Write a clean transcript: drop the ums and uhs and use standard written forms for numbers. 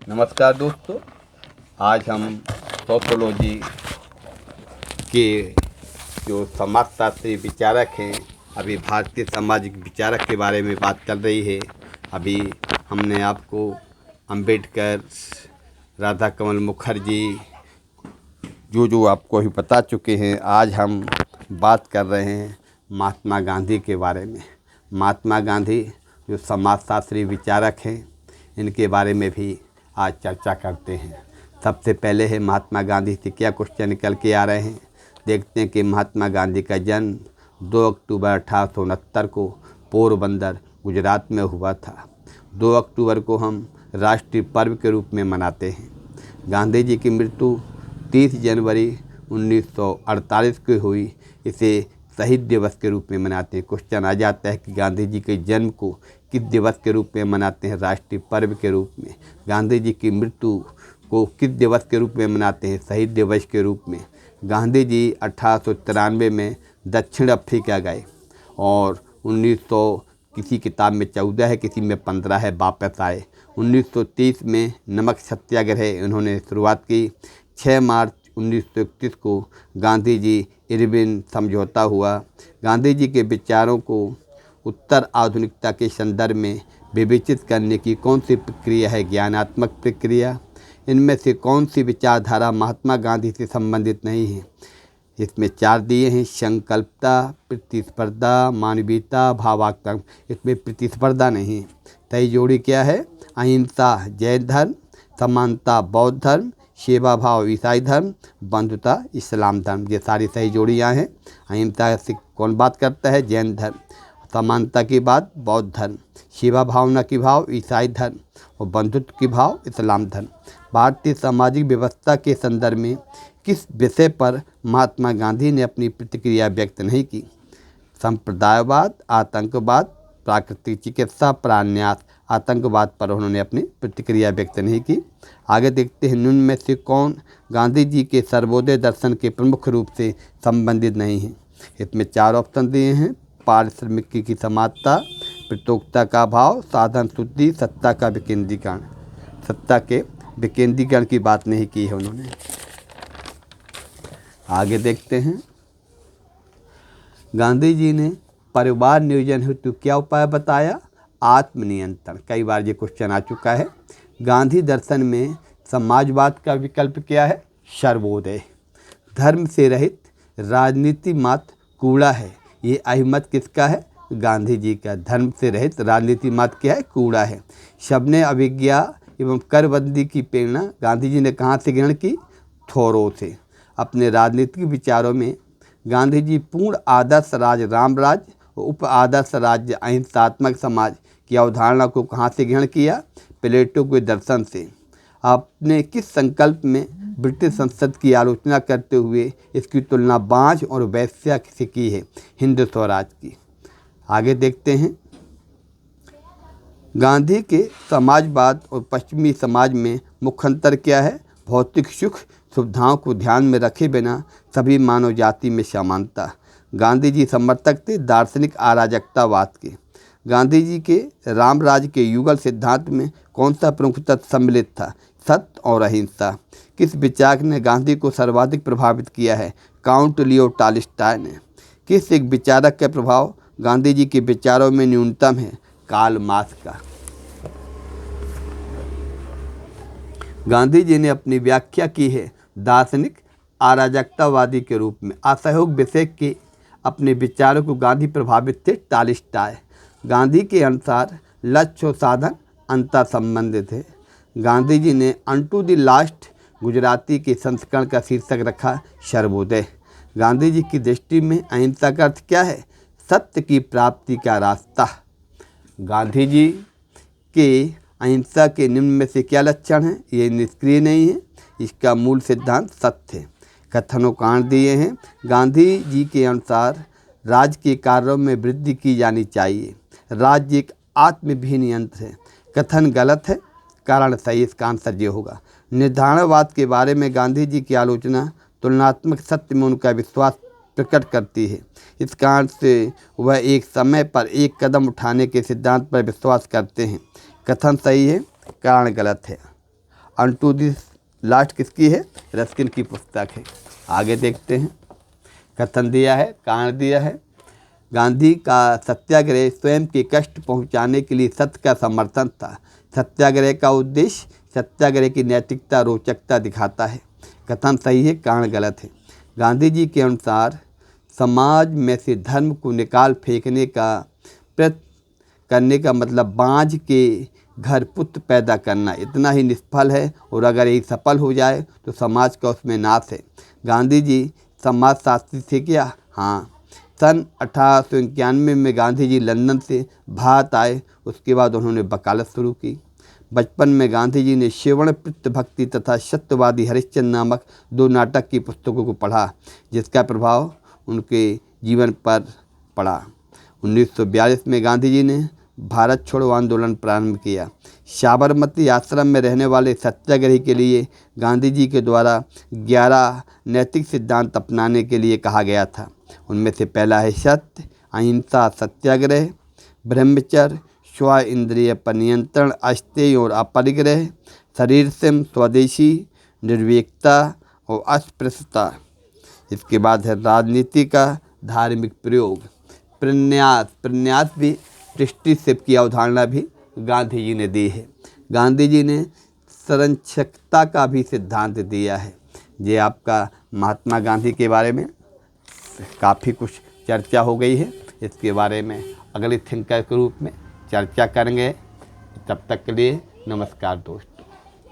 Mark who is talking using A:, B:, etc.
A: नमस्कार दोस्तों। आज हम सोशियोलॉजी के जो समाजशास्त्री विचारक हैं, अभी भारतीय सामाजिक विचारक के बारे में बात चल रही है। अभी हमने आपको अंबेडकर, राधा कमल मुखर्जी जो आपको अभी बता चुके हैं। आज हम बात कर रहे हैं महात्मा गांधी के बारे में। महात्मा गांधी जो समाजशास्त्री विचारक हैं, इनके बारे में भी आज चर्चा करते हैं। सबसे पहले है महात्मा गांधी से क्या क्वेश्चन निकल के आ रहे हैं। देखते हैं कि महात्मा गांधी का जन्म 2 अक्टूबर 1869 को पोरबंदर गुजरात में हुआ था। 2 अक्टूबर को हम राष्ट्रीय पर्व के रूप में मनाते हैं। गांधी जी की मृत्यु 30 जनवरी 1948 को हुई। इसे शहीद दिवस के रूप में मनाते हैं। क्वेश्चन आ जाता है कि गांधी जी के जन्म को किस दिवस के रूप में मनाते हैं? राष्ट्रीय पर्व के रूप में। गांधी जी की मृत्यु को किस दिवस के रूप में मनाते हैं? शहीद दिवस के रूप में। गांधी जी 1893 में दक्षिण अफ्रीका गए और 1900 किसी किताब में 14 है, किसी में 15 है, वापस आए। 1930 में नमक सत्याग्रह उन्होंने शुरुआत की। 6 मार्च 1931 को गांधी जी इरविन समझौता हुआ। गांधी जी के विचारों को उत्तर आधुनिकता के संदर्भ में विवेचित करने की कौन सी प्रक्रिया है? ज्ञानात्मक प्रक्रिया। इनमें से कौन सी विचारधारा महात्मा गांधी से संबंधित नहीं है? इसमें 4 दिए हैं: संकल्पता, प्रतिस्पर्धा, मानवीयता, भावात्मक। इसमें प्रतिस्पर्धा नहीं है। तय जोड़ी क्या है? अहिंसा जैन धर्म, समानता बौद्ध धर्म, सेवा भाव ईसाई धर्म, बंधुता इस्लाम धर्म। ये सारी सही जोड़ियाँ हैं। अहिंसा से कौन बात करता है? जैन धर्म। समानता की बात बौद्ध धर्म, सेवा भावना की भाव ईसाई धर्म और बंधुत्व की भाव इस्लाम धर्म। भारतीय सामाजिक व्यवस्था के संदर्भ में किस विषय पर महात्मा गांधी ने अपनी प्रतिक्रिया व्यक्त नहीं की? संप्रदायवाद, आतंकवाद, प्राकृतिक चिकित्सा, प्राणन्यास। आतंकवाद पर उन्होंने अपनी प्रतिक्रिया व्यक्त नहीं की। आगे देखते हैं, निम्न में से कौन गांधी जी के सर्वोदय दर्शन के प्रमुख रूप से संबंधित नहीं है? इसमें 4 ऑप्शन दिए हैं: पारिश्रमिक की समानता, प्रतियोगिता का भाव, साधन शुद्धि, सत्ता का विकेंद्रीकरण। सत्ता के विकेंद्रीकरण की बात नहीं की है उन्होंने। आगे देखते हैं, गांधी जी ने परिवार नियोजन हेतु क्या उपाय बताया? आत्मनियंत्रण। कई बार ये क्वेश्चन आ चुका है। गांधी दर्शन में समाजवाद का विकल्प क्या है? सर्वोदय। धर्म से रहित राजनीति मात्र कूड़ा है। ये अहिमत किसका है? गांधी जी का। धर्म से रहित राजनीति मात्र क्या है? कूड़ा है। सबने अभिज्ञा एवं करबंदी की प्रेरणा गांधी जी ने कहाँ से ग्रहण की? थोरो से। अपने राजनीतिक विचारों में गांधी जी पूर्ण आदर्श राज राम राज्य और उप आदर्श राज्य अहिंसात्मक समाज की अवधारणा को कहाँ से ग्रहण किया? प्लेटो के दर्शन से। आपने किस संकल्प में ब्रिटिश संसद की आलोचना करते हुए इसकी तुलना बांझ और वैश्या से की है? हिंद स्वराज की। आगे देखते हैं, गांधी के समाजवाद और पश्चिमी समाज में मुख्य अंतर क्या है? भौतिक सुख सुविधाओं को ध्यान में रखे बिना सभी मानव जाति में समानता। गांधी जी समर्थक थे दार्शनिक अराजकतावाद के। गांधी जी के रामराज के युगल सिद्धांत में कौन सा प्रमुख तत्व सम्मिलित था? सत्य और अहिंसा। किस विचारक ने गांधी को सर्वाधिक प्रभावित किया है? काउंट लियो टॉलस्टॉय ने। किस एक विचारक का प्रभाव गांधी जी के विचारों में न्यूनतम है? कार्ल मार्क्स का। गांधी जी ने अपनी व्याख्या की है दार्शनिक अराजकतावादी के रूप में। असहयोग विषय के अपने विचारों को गांधी प्रभावित थे टॉलस्टॉय। गांधी के अनुसार लक्ष्य और साधन अंतर संबंधित है। गांधी जी ने अनटू द लास्ट गुजराती के संस्करण का शीर्षक रखा सर्वोदय। गांधी जी की दृष्टि में अहिंसा का अर्थ क्या है? सत्य की प्राप्ति का रास्ता। गांधी जी के अहिंसा के निम्न में से क्या लक्षण हैं? ये निष्क्रिय नहीं है। इसका मूल सिद्धांत सत्य है। कथनों कांड दिए हैं। गांधी जी के अनुसार राज्य के कार्यों में वृद्धि की जानी चाहिए। राज्य एक आत्मविहीन यंत्र है। कथन गलत है, कारण सही। इसका आंसर ये होगा। निर्धारणवाद के बारे में गांधी जी की आलोचना तुलनात्मक सत्य में उनका विश्वास प्रकट करती है। इस कारण से वह एक समय पर एक कदम उठाने के सिद्धांत पर विश्वास करते हैं। कथन सही है, कारण गलत है। अनटू दिस लास्ट किसकी है? रस्किन की पुस्तक है। आगे देखते हैं। कथन दिया है, कारण दिया है। गांधी का सत्याग्रह स्वयं के कष्ट पहुंचाने के लिए सत्य का समर्थन था। सत्याग्रह का उद्देश्य सत्याग्रह की नैतिकता रोचकता दिखाता है। कथन सही है, कारण गलत है। गांधी जी के अनुसार समाज में से धर्म को निकाल फेंकने का प्रयत्न करने का मतलब बाँझ के घर पुत्र पैदा करना इतना ही निष्फल है, और अगर यही सफल हो जाए तो समाज का उसमें नाश है। गांधी जी समाजशास्त्री थे क्या? हाँ। सन 1891 में गांधी जी लंदन से भारत आए। उसके बाद उन्होंने वकालत शुरू की। बचपन में गांधी जी ने शिवणपृत भक्ति तथा सत्यवादी हरिश्चंद्र नामक 2 नाटक की पुस्तकों को पढ़ा, जिसका प्रभाव उनके जीवन पर पड़ा। 1942 में गांधी जी ने भारत छोड़ो आंदोलन प्रारंभ किया। साबरमती आश्रम में रहने वाले सत्याग्रही के लिए गांधी जी के द्वारा 11 नैतिक सिद्धांत अपनाने के लिए कहा गया था। उनमें से पहला है सत्य, अहिंसा, सत्याग्रह, ब्रह्मचर्य, स्व इंद्रिय पर नियंत्रण, अस्तेय और अपरिग्रह, शरीर से स्वदेशी, निर्भीकता और अस्पृश्यता। इसके बाद है राजनीति का धार्मिक प्रयोग, प्रन्यास भी ट्रस्टीशिप की अवधारणा भी गांधी जी ने दी है। गांधी जी ने संरक्षकता का भी सिद्धांत दिया है। ये आपका महात्मा गांधी के बारे में काफ़ी कुछ चर्चा हो गई है। इसके बारे में अगले थिंकर के रूप में चर्चा करेंगे। तब तक के लिए नमस्कार दोस्त।